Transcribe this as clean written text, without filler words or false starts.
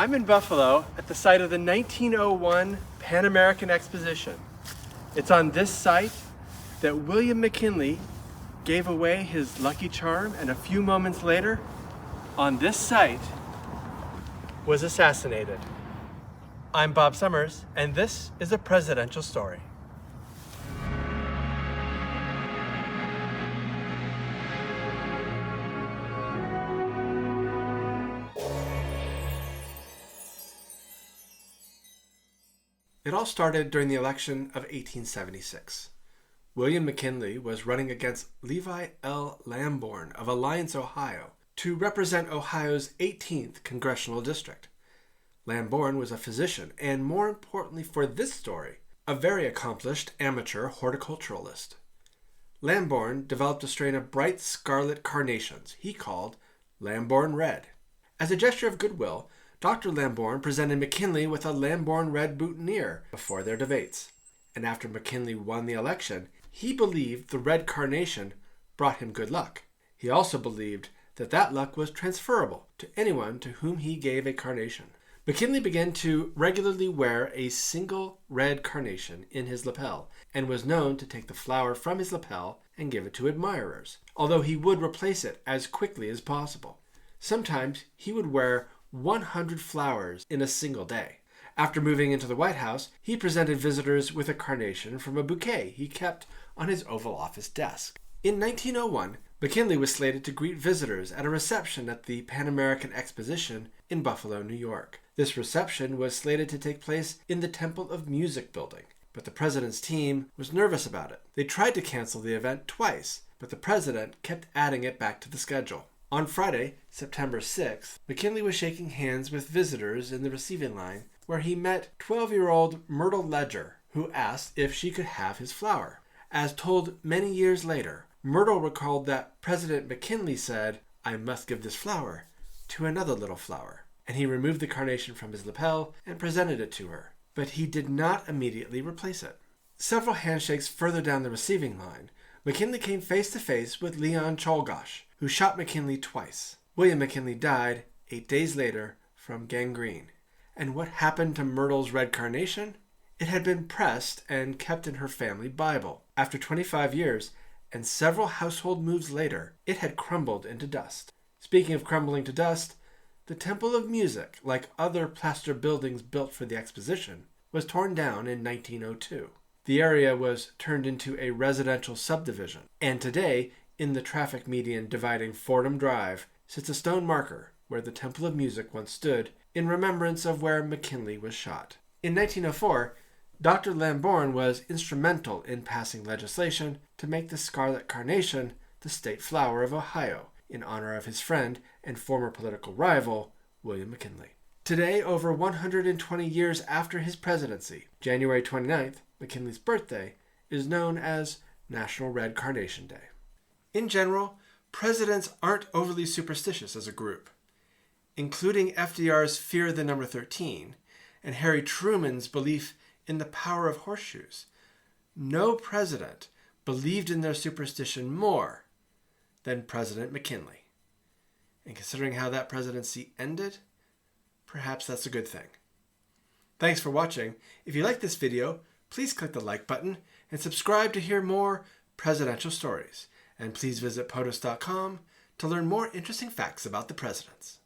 I'm in Buffalo at the site of the 1901 Pan-American Exposition. It's on this site that William McKinley gave away his lucky charm, and a few moments later, on this site, was assassinated. I'm Bob Summers, and this is a presidential story. It all started during the election of 1876. William McKinley was running against Levi L. Lamborn of Alliance, Ohio, to represent Ohio's 18th congressional district. Lamborn was a physician and, more importantly for this story, a very accomplished amateur horticulturalist. Lamborn developed a strain of bright scarlet carnations he called Lamborn Red. As a gesture of goodwill, Dr. Lamborn presented McKinley with a Lamborn Red boutonniere before their debates, and after McKinley won the election, he believed the red carnation brought him good luck. He also believed that luck was transferable to anyone to whom he gave a carnation. McKinley began to regularly wear a single red carnation in his lapel, and was known to take the flower from his lapel and give it to admirers, although he would replace it as quickly as possible. Sometimes he would wear 100 flowers in a single day. After moving into the White House, he presented visitors with a carnation from a bouquet he kept on his Oval Office desk. In 1901, McKinley was slated to greet visitors at a reception at the Pan-American Exposition in Buffalo, New York. This reception was slated to take place in the Temple of Music building, but the president's team was nervous about it. They tried to cancel the event twice, but the president kept adding it back to the schedule. On Friday, September 6th, McKinley was shaking hands with visitors in the receiving line where he met 12-year-old Myrtle Ledger, who asked if she could have his flower. As told many years later, Myrtle recalled that President McKinley said, "I must give this flower to another little flower," and he removed the carnation from his lapel and presented it to her. But he did not immediately replace it. Several handshakes further down the receiving line, McKinley came face to face with Leon Czolgosz, who shot McKinley twice. William McKinley died 8 days later from gangrene. And what happened to Myrtle's red carnation? It had been pressed and kept in her family Bible. After 25 years and several household moves later, it had crumbled into dust. Speaking of crumbling to dust, the Temple of Music, like other plaster buildings built for the exposition, was torn down in 1902. The area was turned into a residential subdivision, and today, in the traffic median dividing Fordham Drive, sits a stone marker where the Temple of Music once stood in remembrance of where McKinley was shot. In 1904, Dr. Lamborn was instrumental in passing legislation to make the scarlet carnation the state flower of Ohio, in honor of his friend and former political rival, William McKinley. Today, over 120 years after his presidency, January 29th, McKinley's birthday, is known as National Red Carnation Day. In general, presidents aren't overly superstitious as a group. Including FDR's fear of the number 13 and Harry Truman's belief in the power of horseshoes, no president believed in their superstition more than President McKinley. And considering how that presidency ended, perhaps that's a good thing. Thanks for watching. If you like this video, please click the like button and subscribe to hear more presidential stories. And please visit POTUS.com to learn more interesting facts about the presidents.